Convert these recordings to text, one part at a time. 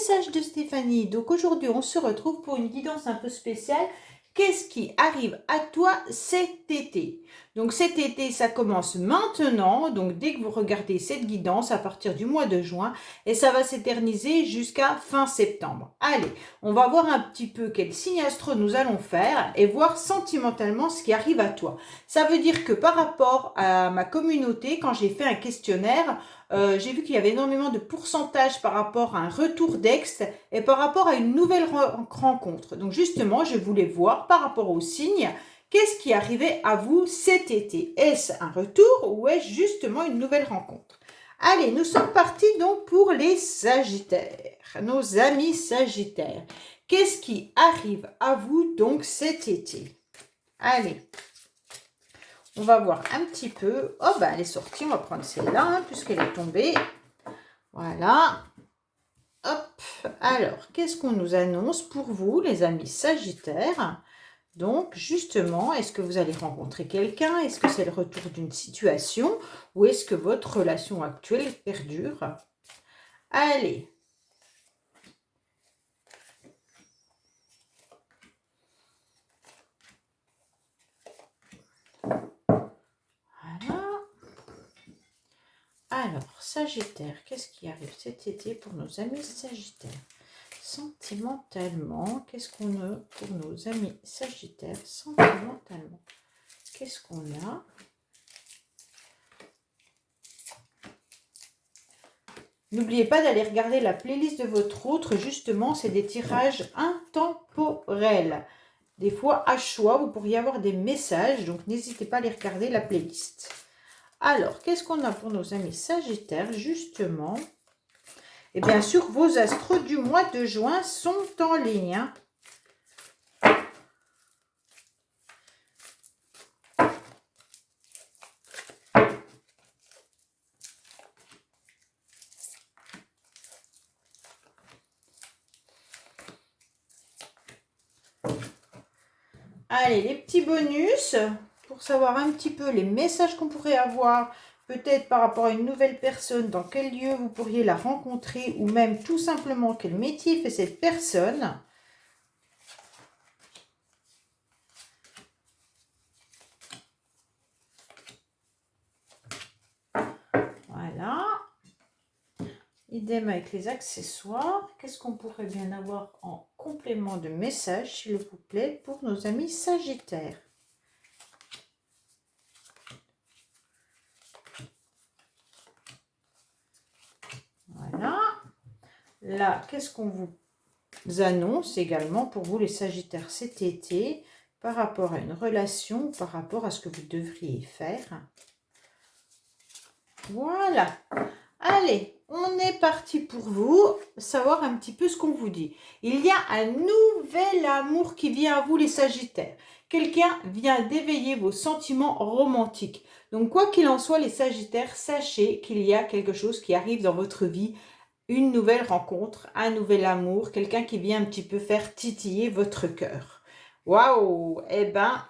message de Stéphanie. Donc aujourd'hui, on se retrouve pour une guidance un peu spéciale. Qu'est-ce qui arrive à toi cet été? Donc cet été, ça commence maintenant. Donc dès que vous regardez cette guidance à partir du mois de juin, et ça va s'éterniser jusqu'à fin septembre. Allez, on va voir un petit peu quel signe astro nous allons faire et voir sentimentalement ce qui arrive à toi. Ça veut dire que par rapport à ma communauté, quand j'ai fait un questionnaire, j'ai vu qu'il y avait énormément de pourcentage par rapport à un retour d'ex et par rapport à une nouvelle rencontre. Donc justement, je voulais voir par rapport aux signes, qu'est-ce qui arrivait à vous cet été? Est-ce un retour ou est-ce justement une nouvelle rencontre? Allez, nous sommes partis donc pour les Sagittaires, nos amis Sagittaires. Qu'est-ce qui arrive à vous donc cet été? Allez. On va voir un petit peu. Oh, ben elle est sortie. On va prendre celle-là, hein, puisqu'elle est tombée. Voilà. Hop. Alors, qu'est-ce qu'on nous annonce pour vous, les amis Sagittaires? Donc, justement, est-ce que vous allez rencontrer quelqu'un? Est-ce que c'est le retour d'une situation? Ou est-ce que votre relation actuelle perdure? Allez. Alors, Sagittaire, qu'est-ce qui arrive cet été pour nos amis Sagittaires? Sentimentalement, qu'est-ce qu'on a pour nos amis Sagittaires? Sentimentalement, qu'est-ce qu'on a? N'oubliez pas d'aller regarder la playlist de votre autre. Justement, c'est des tirages intemporels. Des fois, à choix, vous pourriez avoir des messages. Donc, n'hésitez pas à aller regarder la playlist. Alors, qu'est-ce qu'on a pour nos amis Sagittaires, justement? Et bien sûr, vos astros du mois de juin sont en ligne. Hein. Allez, les petits bonus pour savoir un petit peu les messages qu'on pourrait avoir, peut-être par rapport à une nouvelle personne, dans quel lieu vous pourriez la rencontrer, ou même tout simplement quel métier fait cette personne. Voilà. Idem avec les accessoires. Qu'est-ce qu'on pourrait bien avoir en complément de message, s'il vous plaît, pour nos amis Sagittaires? Voilà. Là, qu'est-ce qu'on vous annonce également pour vous les Sagittaires cet été par rapport à une relation, par rapport à ce que vous devriez faire? Voilà. Allez, on est parti pour vous savoir un petit peu ce qu'on vous dit. Il y a un nouvel amour qui vient à vous les Sagittaires. Quelqu'un vient d'éveiller vos sentiments romantiques. Donc quoi qu'il en soit les Sagittaires, sachez qu'il y a quelque chose qui arrive dans votre vie. Une nouvelle rencontre, un nouvel amour, quelqu'un qui vient un petit peu faire titiller votre cœur. Waouh! Eh ben,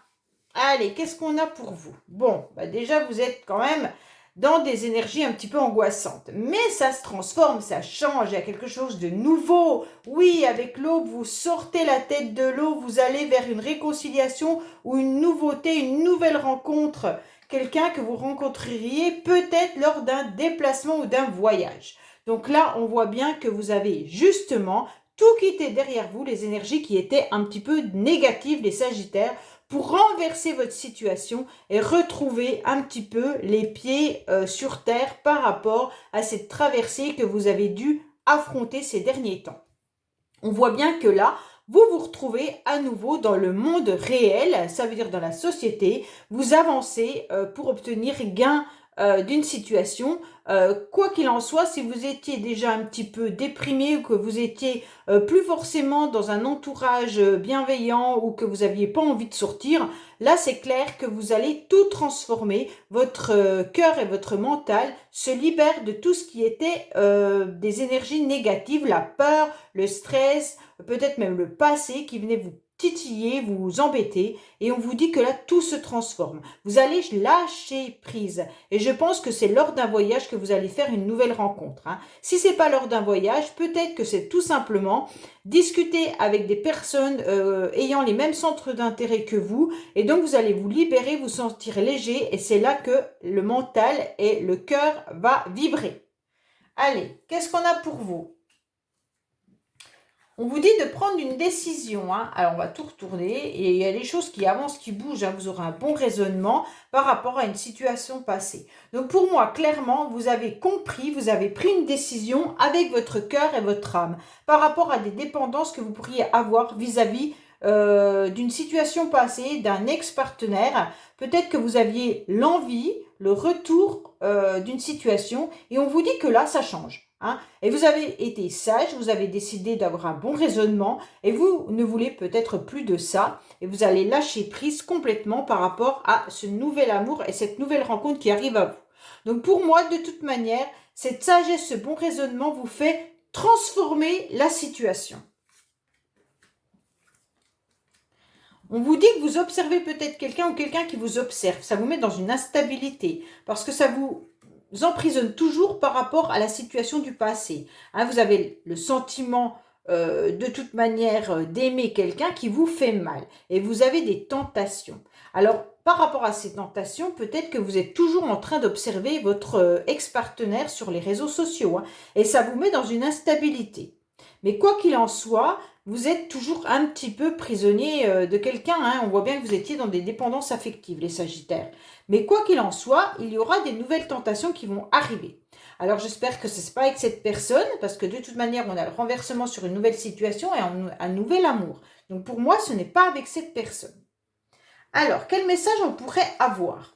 allez, qu'est-ce qu'on a pour vous? Bon, bah déjà, vous êtes quand même dans des énergies un petit peu angoissantes. Mais ça se transforme, ça change, il y a quelque chose de nouveau. Oui, avec l'eau, vous sortez la tête de l'eau, vous allez vers une réconciliation ou une nouveauté, une nouvelle rencontre. Quelqu'un que vous rencontreriez peut-être lors d'un déplacement ou d'un voyage. Donc là, on voit bien que vous avez justement tout quitté derrière vous, les énergies qui étaient un petit peu négatives, les Sagittaires, pour renverser votre situation et retrouver un petit peu les pieds sur terre par rapport à cette traversée que vous avez dû affronter ces derniers temps. On voit bien que là, vous vous retrouvez à nouveau dans le monde réel, ça veut dire dans la société, vous avancez pour obtenir gain d'une situation. Quoi qu'il en soit, si vous étiez déjà un petit peu déprimé ou que vous étiez plus forcément dans un entourage bienveillant ou que vous n'aviez pas envie de sortir, là c'est clair que vous allez tout transformer. Votre cœur et votre mental se libèrent de tout ce qui était des énergies négatives, la peur, le stress, peut-être même le passé qui venait vous titiller, vous embêter, et on vous dit que là, tout se transforme. Vous allez lâcher prise. Et je pense que c'est lors d'un voyage que vous allez faire une nouvelle rencontre. Hein. Si c'est pas lors d'un voyage, peut-être que c'est tout simplement discuter avec des personnes ayant les mêmes centres d'intérêt que vous, et donc vous allez vous libérer, vous sentir léger, et c'est là que le mental et le cœur va vibrer. Allez, qu'est-ce qu'on a pour vous? On vous dit de prendre une décision. Hein. Alors, on va tout retourner. Et il y a des choses qui avancent, qui bougent. Hein. Vous aurez un bon raisonnement par rapport à une situation passée. Donc, pour moi, clairement, vous avez compris, vous avez pris une décision avec votre cœur et votre âme par rapport à des dépendances que vous pourriez avoir vis-à-vis d'une situation passée, d'un ex-partenaire. Peut-être que vous aviez l'envie, le retour d'une situation. Et on vous dit que là, ça change. Hein, et vous avez été sage, vous avez décidé d'avoir un bon raisonnement et vous ne voulez peut-être plus de ça et vous allez lâcher prise complètement par rapport à ce nouvel amour et cette nouvelle rencontre qui arrive à vous. Donc pour moi, de toute manière, cette sagesse, ce bon raisonnement vous fait transformer la situation. On vous dit que vous observez peut-être quelqu'un ou quelqu'un qui vous observe. Ça vous met dans une instabilité parce que ça vous emprisonne toujours par rapport à la situation du passé. Hein, vous avez le sentiment de toute manière d'aimer quelqu'un qui vous fait mal et vous avez des tentations. Alors, par rapport à ces tentations, peut-être que vous êtes toujours en train d'observer votre ex-partenaire sur les réseaux sociaux hein, et ça vous met dans une instabilité. Mais quoi qu'il en soit, vous êtes toujours un petit peu prisonnier de quelqu'un. Hein. On voit bien que vous étiez dans des dépendances affectives, les Sagittaires. Mais quoi qu'il en soit, il y aura des nouvelles tentations qui vont arriver. Alors j'espère que ce n'est pas avec cette personne, parce que de toute manière, on a le renversement sur une nouvelle situation et un nouvel amour. Donc pour moi, ce n'est pas avec cette personne. Alors, quel message on pourrait avoir?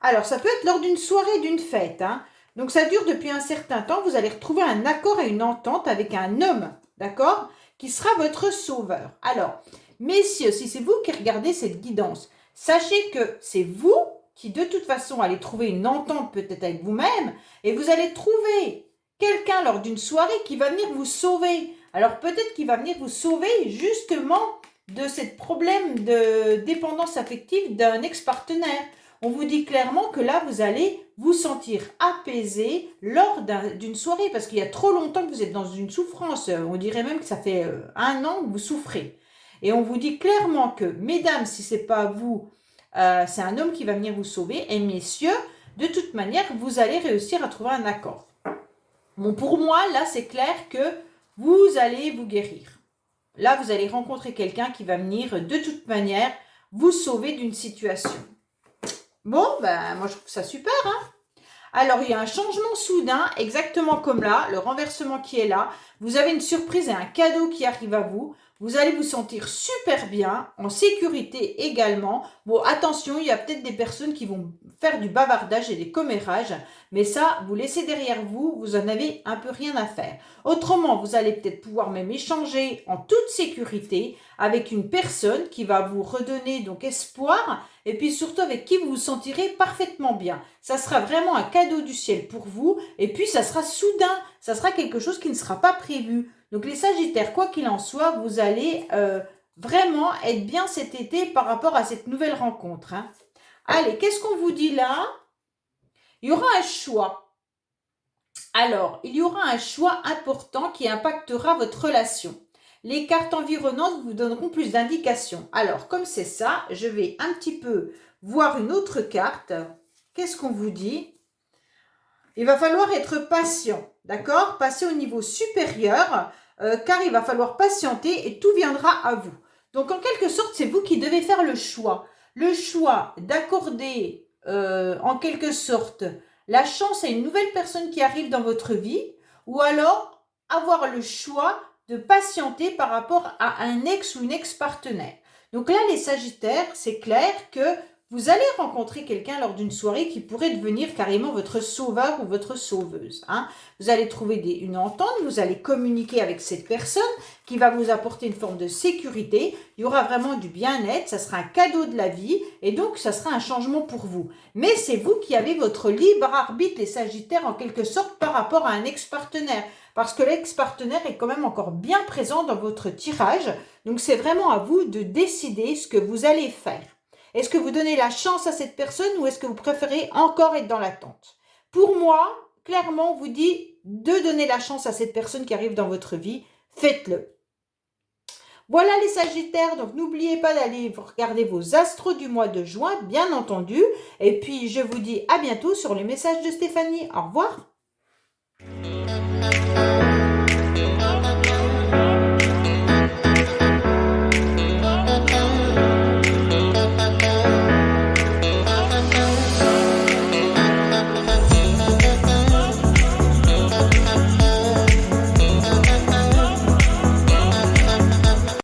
Alors, ça peut être lors d'une soirée, d'une fête. Hein. Donc ça dure depuis un certain temps. Vous allez retrouver un accord et une entente avec un homme, d'accord, qui sera votre sauveur. Alors, messieurs, si c'est vous qui regardez cette guidance, sachez que c'est vous qui, de toute façon, allez trouver une entente peut-être avec vous-même et vous allez trouver quelqu'un lors d'une soirée qui va venir vous sauver. Alors, peut-être qu'il va venir vous sauver justement de ce problème de dépendance affective d'un ex-partenaire. On vous dit clairement que là, vous allez vous sentir apaisé lors d'une soirée parce qu'il y a trop longtemps que vous êtes dans une souffrance. On dirait même que ça fait 1 an que vous souffrez. Et on vous dit clairement que, mesdames, si ce n'est pas vous, c'est un homme qui va venir vous sauver. Et messieurs, de toute manière, vous allez réussir à trouver un accord. Bon, pour moi, là, c'est clair que vous allez vous guérir. Là, vous allez rencontrer quelqu'un qui va venir, de toute manière, vous sauver d'une situation. Bon, ben, moi, je trouve ça super, hein. Alors, il y a un changement soudain, exactement comme là, le renversement qui est là. Vous avez une surprise et un cadeau qui arrive à vous. Vous allez vous sentir super bien, en sécurité également. Bon, attention, il y a peut-être des personnes qui vont faire du bavardage et des commérages, mais ça, vous laissez derrière vous, vous en avez un peu rien à faire. Autrement, vous allez peut-être pouvoir même échanger en toute sécurité avec une personne qui va vous redonner donc espoir et puis surtout avec qui vous vous sentirez parfaitement bien. Ça sera vraiment un cadeau du ciel pour vous et puis ça sera soudain, ça sera quelque chose qui ne sera pas prévu. Donc les Sagittaires, quoi qu'il en soit, vous allez vraiment être bien cet été par rapport à cette nouvelle rencontre. Hein. Allez, qu'est-ce qu'on vous dit là? Il y aura un choix. Alors, il y aura un choix important qui impactera votre relation. Les cartes environnantes vous donneront plus d'indications. Alors, comme c'est ça, je vais un petit peu voir une autre carte. Qu'est-ce qu'on vous dit? Il va falloir être patient, d'accord? Passer au niveau supérieur, car il va falloir patienter et tout viendra à vous. Donc, en quelque sorte, c'est vous qui devez faire le choix. Le choix d'accorder, en quelque sorte, la chance à une nouvelle personne qui arrive dans votre vie, ou alors avoir le choix de patienter par rapport à un ex ou une ex-partenaire. Donc là, les Sagittaires, c'est clair que vous allez rencontrer quelqu'un lors d'une soirée qui pourrait devenir carrément votre sauveur ou votre sauveuse. Hein. Vous allez trouver une entente, vous allez communiquer avec cette personne qui va vous apporter une forme de sécurité. Il y aura vraiment du bien-être, ça sera un cadeau de la vie et donc ça sera un changement pour vous. Mais c'est vous qui avez votre libre arbitre, les Sagittaires, en quelque sorte par rapport à un ex-partenaire. parce que l'ex-partenaire est quand même encore bien présent dans votre tirage. Donc, c'est vraiment à vous de décider ce que vous allez faire. Est-ce que vous donnez la chance à cette personne ou est-ce que vous préférez encore être dans l'attente? Pour moi, clairement, on vous dit de donner la chance à cette personne qui arrive dans votre vie. Faites-le. Voilà les Sagittaires, donc n'oubliez pas d'aller regarder vos astros du mois de juin, bien entendu. Et puis, je vous dis à bientôt sur les messages de Stéphanie. Au revoir.